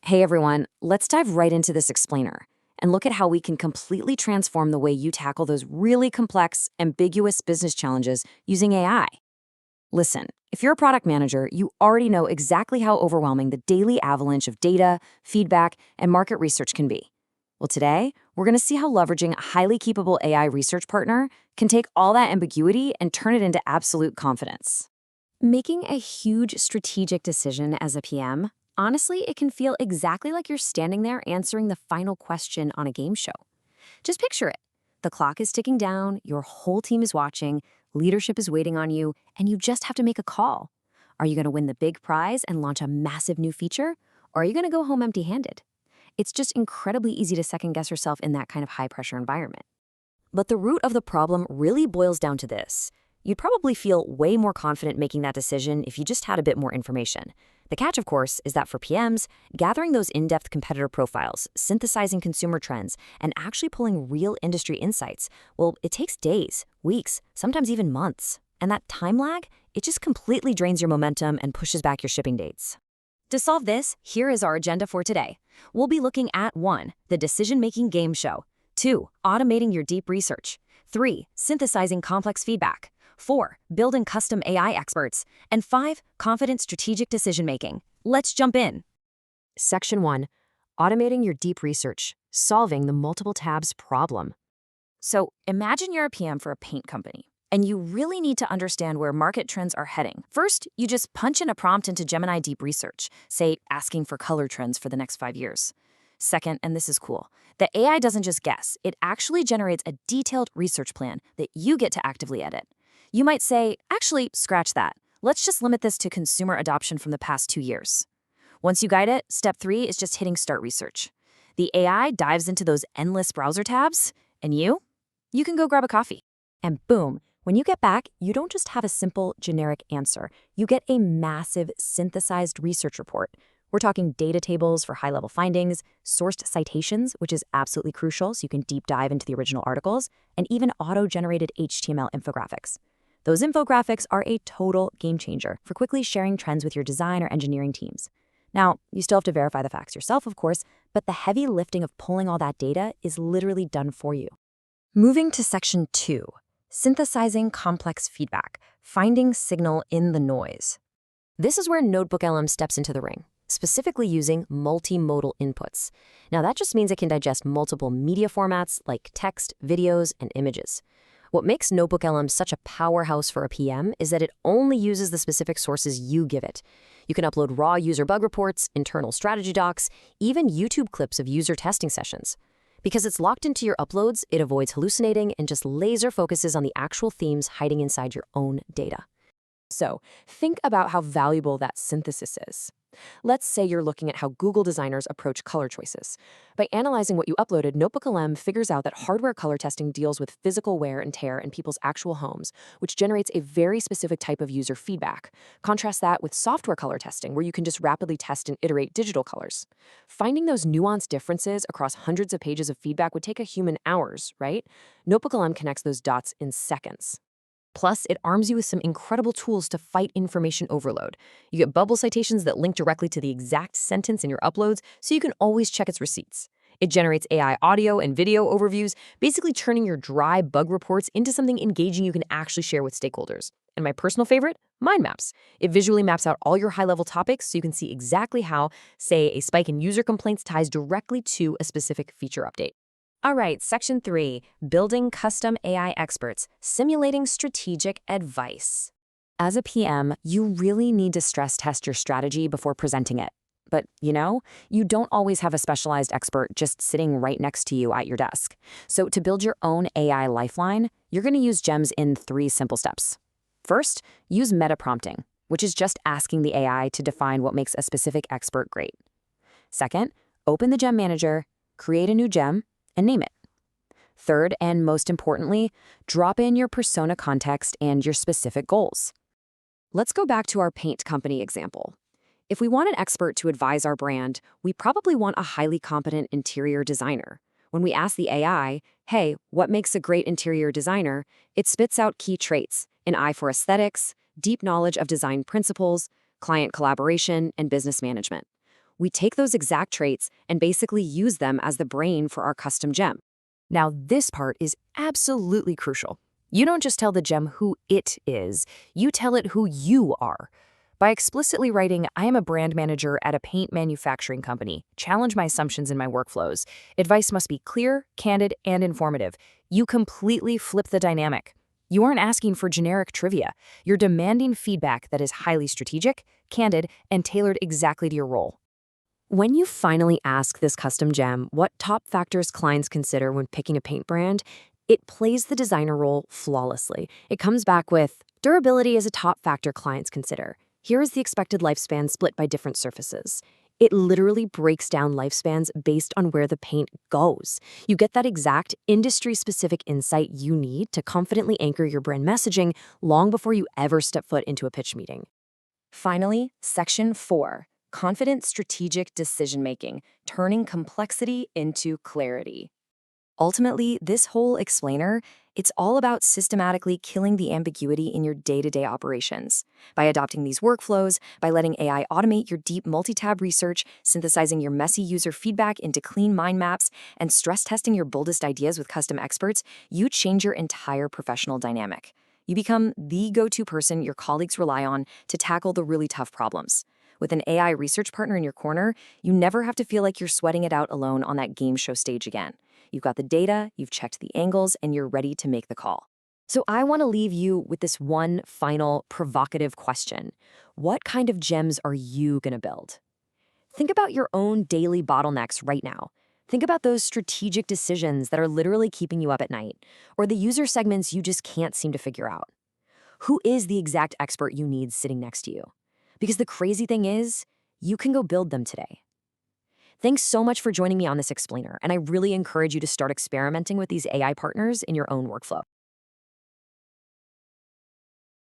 Hey everyone, let's dive right into this explainer and look at how we can completely transform the way you tackle those really complex, ambiguous business challenges using AI. Listen, if you're a product manager, you already know exactly how overwhelming the daily avalanche of data, feedback, and market research can be. Well, today, we're going to see how leveraging a highly capable AI research partner can take all that ambiguity and turn it into absolute confidence. Making a huge strategic decision as a PM, honestly, it can feel exactly like you're standing there answering the final question on a game show. Just picture it. The clock is ticking down, your whole team is watching, leadership is waiting on you, and you just have to make a call. Are you going to win the big prize and launch a massive new feature? Or are you going to go home empty-handed? It's just incredibly easy to second-guess yourself in that kind of high-pressure environment. But the root of the problem really boils down to this. You'd probably feel way more confident making that decision if you just had a bit more information. The catch, of course, is that for PMs, gathering those in-depth competitor profiles, synthesizing consumer trends, and actually pulling real industry insights, well, it takes days, weeks, sometimes even months. And that time lag, it just completely drains your momentum and pushes back your shipping dates. To solve this, here is our agenda for today. We'll be looking at 1. The decision-making game show. 2. Automating your deep research. 3. Synthesizing complex feedback. 4. Building custom AI experts. And 5. Confident strategic decision-making. Let's jump in. Section 1. Automating your deep research. Solving the multiple tabs problem. So imagine you're a PM for a paint company, and you really need to understand where market trends are heading. First, you just punch in a prompt into Gemini Deep Research, say asking for color trends for the next 5 years. Second, and this is cool, the AI doesn't just guess, it actually generates a detailed research plan that you get to actively edit. You might say, actually, scratch that. Let's just limit this to consumer adoption from the past 2 years. Once you guide it, step 3 is just hitting start research. The AI dives into those endless browser tabs, and you can go grab a coffee. And boom, when you get back, you don't just have a simple, generic answer. You get a massive, synthesized research report. We're talking data tables for high-level findings, sourced citations, which is absolutely crucial so you can deep dive into the original articles, and even auto-generated HTML infographics. Those infographics are a total game changer for quickly sharing trends with your design or engineering teams. Now, you still have to verify the facts yourself, of course, but the heavy lifting of pulling all that data is literally done for you. Moving to Section 2, synthesizing complex feedback, finding signal in the noise. This is where NotebookLM steps into the ring, specifically using multimodal inputs. Now, that just means it can digest multiple media formats like text, videos, and images. What makes NotebookLM such a powerhouse for a PM is that it only uses the specific sources you give it. You can upload raw user bug reports, internal strategy docs, even YouTube clips of user testing sessions. Because it's locked into your uploads, it avoids hallucinating and just laser focuses on the actual themes hiding inside your own data. So, think about how valuable that synthesis is. Let's say you're looking at how Google designers approach color choices. By analyzing what you uploaded, NotebookLM figures out that hardware color testing deals with physical wear and tear in people's actual homes, which generates a very specific type of user feedback. Contrast that with software color testing, where you can just rapidly test and iterate digital colors. Finding those nuanced differences across hundreds of pages of feedback would take a human hours, right? NotebookLM connects those dots in seconds. Plus, it arms you with some incredible tools to fight information overload. You get bubble citations that link directly to the exact sentence in your uploads, so you can always check its receipts. It generates AI audio and video overviews, basically turning your dry bug reports into something engaging you can actually share with stakeholders. And my personal favorite, mind maps. It visually maps out all your high-level topics so you can see exactly how, say, a spike in user complaints ties directly to a specific feature update. All right, Section 3, building custom AI experts, simulating strategic advice. As a PM, you really need to stress test your strategy before presenting it. But, you don't always have a specialized expert just sitting right next to you at your desk. So to build your own AI lifeline, you're going to use GEMs in 3 simple steps. First, use meta prompting, which is just asking the AI to define what makes a specific expert great. Second, open the GEM manager, create a new GEM, and name it. Third, and most importantly, drop in your persona context and your specific goals. Let's go back to our paint company example. If we want an expert to advise our brand, we probably want a highly competent interior designer. When we ask the AI, hey, what makes a great interior designer, it spits out key traits: an eye for aesthetics, deep knowledge of design principles, client collaboration, and business management. We take those exact traits and basically use them as the brain for our custom gem. Now, this part is absolutely crucial. You don't just tell the gem who it is, you tell it who you are. By explicitly writing, I am a brand manager at a paint manufacturing company, challenge my assumptions in my workflows. Advice must be clear, candid, and informative. You completely flip the dynamic. You aren't asking for generic trivia. You're demanding feedback that is highly strategic, candid, and tailored exactly to your role. When you finally ask this custom gem what top factors clients consider when picking a paint brand, it plays the designer role flawlessly. It comes back with, durability is a top factor clients consider. Here is the expected lifespan split by different surfaces. It literally breaks down lifespans based on where the paint goes. You get that exact industry-specific insight you need to confidently anchor your brand messaging long before you ever step foot into a pitch meeting. Finally, Section 4, Confident Strategic Decision-Making, Turning Complexity into Clarity. Ultimately, this whole explainer, it's all about systematically killing the ambiguity in your day-to-day operations. By adopting these workflows, by letting AI automate your deep multi-tab research, synthesizing your messy user feedback into clean mind maps, and stress testing your boldest ideas with custom experts, you change your entire professional dynamic. You become the go-to person your colleagues rely on to tackle the really tough problems. With an AI research partner in your corner, you never have to feel like you're sweating it out alone on that game show stage again. You've got the data, you've checked the angles, and you're ready to make the call. So I want to leave you with this one final provocative question. What kind of gems are you going to build? Think about your own daily bottlenecks right now. Think about those strategic decisions that are literally keeping you up at night, or the user segments you just can't seem to figure out. Who is the exact expert you need sitting next to you? Because the crazy thing is, you can go build them today. Thanks so much for joining me on this explainer, and I really encourage you to start experimenting with these AI partners in your own workflow.